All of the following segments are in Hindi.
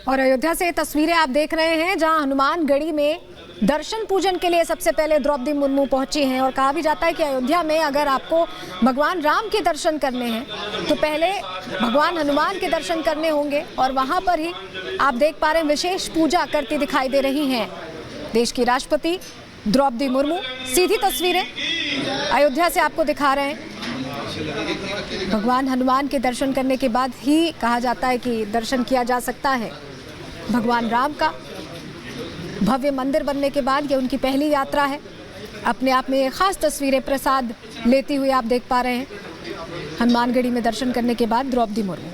और अयोध्या से तस्वीरें आप देख रहे हैं जहां हनुमानगढ़ी में दर्शन पूजन के लिए सबसे पहले द्रौपदी मुर्मू पहुंची हैं। और कहा भी जाता है कि अयोध्या में अगर आपको भगवान राम के दर्शन करने हैं तो पहले भगवान हनुमान के दर्शन करने होंगे। और वहां पर ही आप देख पा रहे हैं विशेष पूजा करती दिखाई दे रही हैं देश की राष्ट्रपति द्रौपदी मुर्मू। सीधी तस्वीरें अयोध्या से आपको दिखा रहे हैं। भगवान हनुमान के दर्शन करने के बाद ही कहा जाता है कि दर्शन किया जा सकता है भगवान राम का। भव्य मंदिर बनने के बाद ये उनकी पहली यात्रा है। अपने आप में खास तस्वीरें प्रसाद लेती हुई आप देख पा रहे हैं हनुमानगढ़ी में दर्शन करने के बाद द्रौपदी मुर्मू।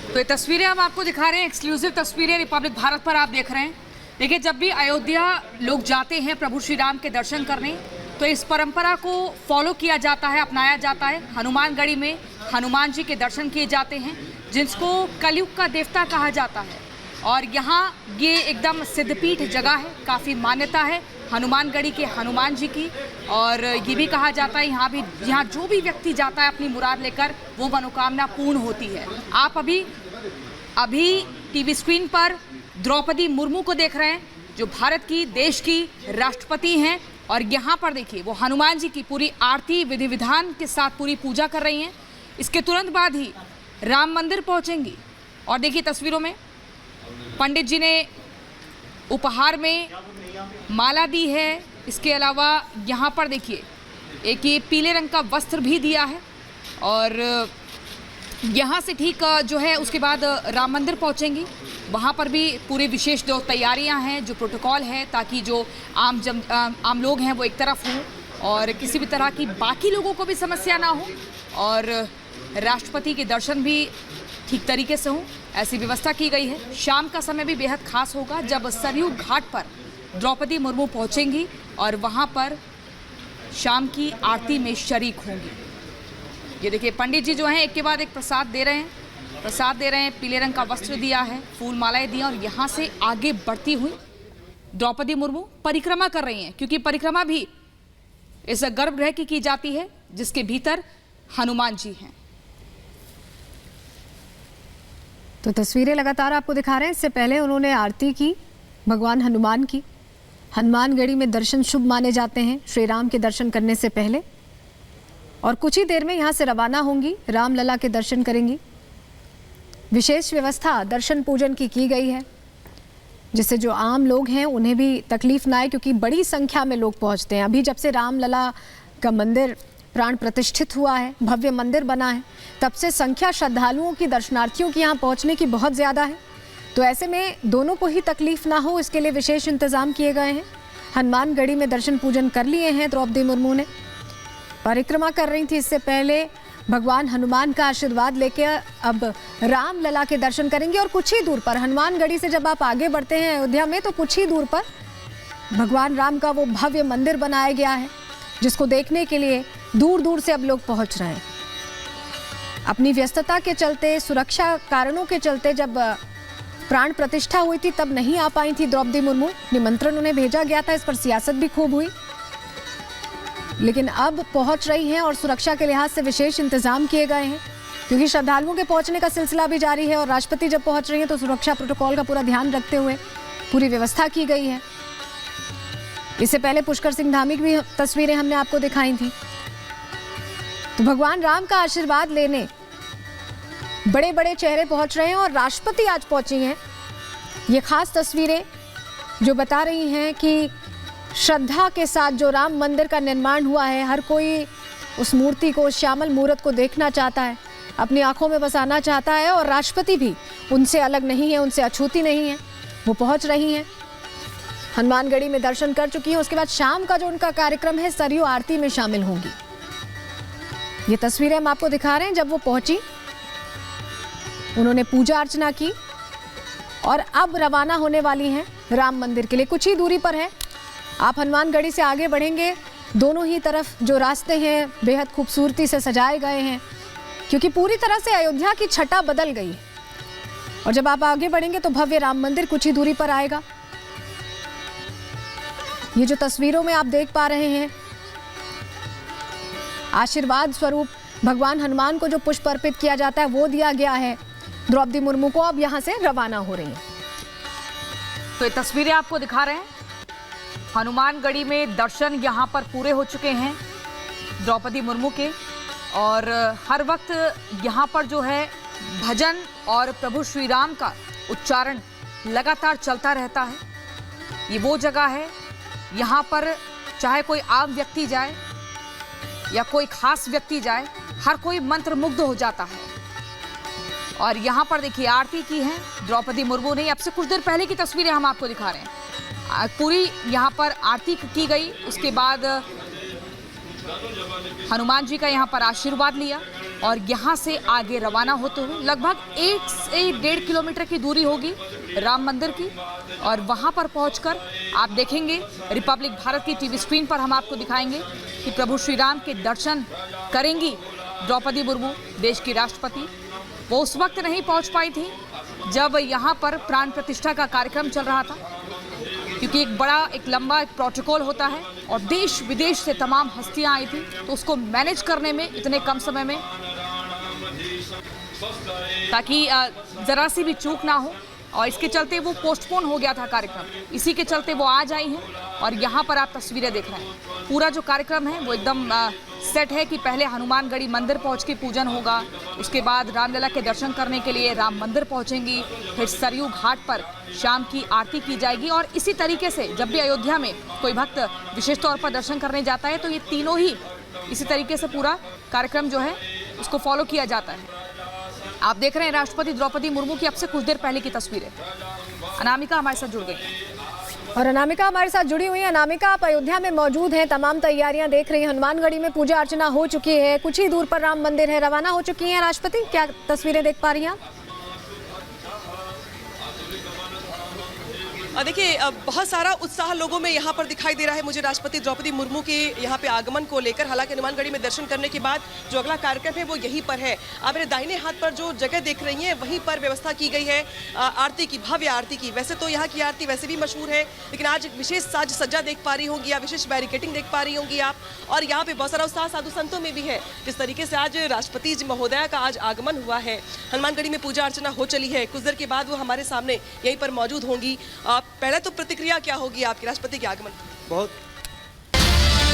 तो ये तस्वीरें हम आपको दिखा रहे हैं, एक्सक्लूसिव तस्वीरें रिपब्लिक भारत पर आप देख रहे हैं। देखिए, जब भी अयोध्या लोग जाते हैं प्रभु श्री राम के दर्शन करने तो इस परंपरा को फॉलो किया जाता है, अपनाया जाता है। हनुमानगढ़ी में हनुमान जी के दर्शन किए जाते हैं जिसको कलयुग का देवता कहा जाता है। और यहाँ ये एकदम सिद्धपीठ जगह है, काफ़ी मान्यता है हनुमानगढ़ी के हनुमान जी की। और ये भी कहा जाता है यहाँ जो भी व्यक्ति जाता है अपनी मुराद लेकर वो मनोकामना पूर्ण होती है। आप अभी टीवी स्क्रीन पर द्रौपदी मुर्मू को देख रहे हैं जो भारत की देश की राष्ट्रपति हैं। और यहाँ पर देखिए वो हनुमान जी की पूरी आरती विधि विधान के साथ पूरी पूजा कर रही हैं। इसके तुरंत बाद ही राम मंदिर पहुँचेंगी। और देखिए तस्वीरों में पंडित जी ने उपहार में माला दी है। इसके अलावा यहाँ पर देखिए एक ये पीले रंग का वस्त्र भी दिया है। और यहाँ से ठीक जो है उसके बाद राम मंदिर पहुँचेंगी। वहाँ पर भी पूरी विशेष जो तैयारियाँ हैं, जो प्रोटोकॉल है, ताकि जो आम लोग हैं वो एक तरफ हों और किसी भी तरह की बाकी लोगों को भी समस्या ना हो और राष्ट्रपति के दर्शन भी ठीक तरीके से हों, ऐसी व्यवस्था की गई है। शाम का समय भी बेहद खास होगा जब सरयू घाट पर द्रौपदी मुर्मू पहुँचेंगी और वहाँ पर शाम की आरती में शरीक होंगी। ये देखिए पंडित जी जो हैं एक के बाद एक प्रसाद दे रहे हैं। पीले रंग का वस्त्र दिया है, फूल मालाएं दी। और यहाँ से आगे बढ़ती हुई द्रौपदी मुर्मू परिक्रमा कर रही हैं, क्योंकि परिक्रमा भी इस गर्भगृह की जाती है जिसके भीतर हनुमान जी हैं। तो तस्वीरें लगातार आपको दिखा रहे हैं। इससे पहले उन्होंने आरती की भगवान हनुमान की। हनुमानगढ़ी में दर्शन शुभ माने जाते हैं श्री राम के दर्शन करने से पहले। और कुछ ही देर में यहाँ से रवाना होंगी, रामलला के दर्शन करेंगी। विशेष व्यवस्था दर्शन पूजन की गई है जिससे जो आम लोग हैं उन्हें भी तकलीफ ना आए, क्योंकि बड़ी संख्या में लोग पहुँचते हैं। अभी जब से रामलला का मंदिर प्राण प्रतिष्ठित हुआ है, भव्य मंदिर बना है, तब से संख्या श्रद्धालुओं की, दर्शनार्थियों की यहाँ पहुँचने की बहुत ज़्यादा है। तो ऐसे में दोनों को ही तकलीफ ना हो, इसके लिए विशेष इंतज़ाम किए गए हैं। हनुमानगढ़ी में दर्शन पूजन कर लिए हैं द्रौपदी मुर्मू ने। परिक्रमा कर रही थी, इससे पहले भगवान हनुमान का आशीर्वाद लेके अब रामलला के दर्शन करेंगे। और कुछ ही दूर पर हनुमानगढ़ी से जब आप आगे बढ़ते हैं अयोध्या में तो कुछ ही दूर पर भगवान राम का वो भव्य मंदिर बनाया गया है जिसको देखने के लिए दूर दूर से अब लोग पहुंच रहे हैं। अपनी व्यस्तता के चलते, सुरक्षा कारणों के चलते जब प्राण प्रतिष्ठा हुई थी तब नहीं आ पाई थी द्रौपदी मुर्मू। निमंत्रण उन्हें भेजा गया था, इस पर सियासत भी खूब हुई, लेकिन अब पहुंच रही हैं और सुरक्षा के लिहाज से विशेष इंतजाम किए गए हैं, क्योंकि श्रद्धालुओं के पहुंचने का सिलसिला भी जारी है। और राष्ट्रपति जब पहुंच रही हैं तो सुरक्षा प्रोटोकॉल का पूरा ध्यान रखते हुए पूरी व्यवस्था की गई है। इससे पहले पुष्कर सिंह धामी की भी तस्वीरें हमने आपको दिखाई थी। तो भगवान राम का आशीर्वाद लेने बड़े बड़े चेहरे पहुंच रहे हैं और राष्ट्रपति आज पहुंची हैं। ये खास तस्वीरें जो बता रही हैं कि श्रद्धा के साथ जो राम मंदिर का निर्माण हुआ है, हर कोई उस मूर्ति को, उस श्यामल मूर्त को देखना चाहता है, अपनी आंखों में बसाना चाहता है। और राष्ट्रपति भी उनसे अलग नहीं है, उनसे अछूती नहीं है। वो पहुंच रही हैं, हनुमानगढ़ी में दर्शन कर चुकी हैं। उसके बाद शाम का जो उनका कार्यक्रम है सरयू आरती में शामिल होंगी। ये तस्वीरें हम आपको दिखा रहे हैं। जब वो पहुंची उन्होंने पूजा अर्चना की और अब रवाना होने वाली हैं राम मंदिर के लिए। कुछ ही दूरी पर है, आप हनुमानगढ़ी से आगे बढ़ेंगे, दोनों ही तरफ जो रास्ते हैं बेहद खूबसूरती से सजाए गए हैं, क्योंकि पूरी तरह से अयोध्या की छटा बदल गई है। और जब आप आगे बढ़ेंगे तो भव्य राम मंदिर कुछ ही दूरी पर आएगा। ये जो तस्वीरों में आप देख पा रहे हैं, आशीर्वाद स्वरूप भगवान हनुमान को जो पुष्प अर्पित किया जाता है वो दिया गया है। द्रौपदी मुर्मू को अब यहाँ से रवाना हो रही हैं। तो ये तस्वीरें आपको दिखा रहे हैं, हनुमानगढ़ी में दर्शन यहाँ पर पूरे हो चुके हैं द्रौपदी मुर्मू के, और हर वक्त यहाँ पर जो है भजन और प्रभु श्री राम का उच्चारण लगातार चलता रहता है। ये वो जगह है, यहाँ पर चाहे कोई आम व्यक्ति जाए या कोई खास व्यक्ति जाए, हर कोई मंत्रमुग्ध हो जाता है। और यहाँ पर देखिए आरती की है द्रौपदी मुर्मू ने। अब से कुछ देर पहले की तस्वीरें हम आपको दिखा रहे हैं। पूरी यहाँ पर आरती की गई, उसके बाद हनुमान जी का यहाँ पर आशीर्वाद लिया और यहाँ से आगे रवाना होते हुए लगभग 1 से 1.5 किलोमीटर की दूरी होगी राम मंदिर की, और वहाँ पर पहुँचकर आप देखेंगे रिपब्लिक भारत की टीवी स्क्रीन पर हम आपको दिखाएंगे कि प्रभु श्री राम के दर्शन करेंगी द्रौपदी मुर्मू, देश की राष्ट्रपति। वो उस वक्त नहीं पहुँच पाई थी जब यहाँ पर प्राण प्रतिष्ठा का कार्यक्रम चल रहा था, क्योंकि एक लंबा प्रोटोकॉल होता है और देश विदेश से तमाम हस्तियां आई थी, तो उसको मैनेज करने में इतने कम समय में, ताकि जरा सी भी चूक ना हो, और इसके चलते वो पोस्टपोन हो गया था कार्यक्रम। इसी के चलते वो आज आई हैं और यहाँ पर आप तस्वीरें देख रहे हैं। पूरा जो कार्यक्रम है वो एकदम सेट है कि पहले हनुमानगढ़ी मंदिर पहुँच के पूजन होगा, उसके बाद रामलला के दर्शन करने के लिए राम मंदिर पहुँचेंगी, फिर सरयू घाट पर शाम की आरती की जाएगी। और इसी तरीके से जब भी अयोध्या में कोई भक्त विशेष तौर पर दर्शन करने जाता है तो ये तीनों ही इसी तरीके से पूरा कार्यक्रम जो है उसको फॉलो किया जाता है। आप देख रहे हैं राष्ट्रपति द्रौपदी मुर्मू की अब से कुछ देर पहले की तस्वीरें। अनामिका हमारे साथ जुड़ गई हैं। और अनामिका हमारे साथ जुड़ी हुई है। अनामिका, आप अयोध्या में मौजूद हैं, तमाम तैयारियां देख रही हैं। हनुमानगढ़ी में पूजा अर्चना हो चुकी है, कुछ ही दूर पर राम मंदिर है, रवाना हो चुकी हैं राष्ट्रपति, क्या तस्वीरें देख पा रही हैं आप? देखिए बहुत सारा उत्साह लोगों में यहाँ पर दिखाई दे रहा है मुझे राष्ट्रपति द्रौपदी मुर्मू के यहाँ पे आगमन को लेकर। हालांकि हनुमानगढ़ी में दर्शन करने के बाद जो अगला कार्यक्रम है वो यहीं पर है। आप मेरे दाहिने हाथ पर जो जगह देख रही हैं वहीं पर व्यवस्था की गई है आरती की, भव्य आरती की। वैसे तो यहाँ की आरती वैसे भी मशहूर है, लेकिन आज विशेष साज सज्जा देख पा रही होंगी या विशेष बैरिकेटिंग देख पा रही होंगी आप। और यहाँ पे बहुत सारा उत्साह साधु संतों में भी है। जिस तरीके से आज राष्ट्रपति जी महोदया का आज आगमन हुआ है, हनुमानगढ़ी में पूजा अर्चना हो चली है, कुछ देर के बाद वो हमारे सामने यहीं पर मौजूद होंगी। पहले तो प्रतिक्रिया क्या होगी आपकी राष्ट्रपति के आगमन? बहुत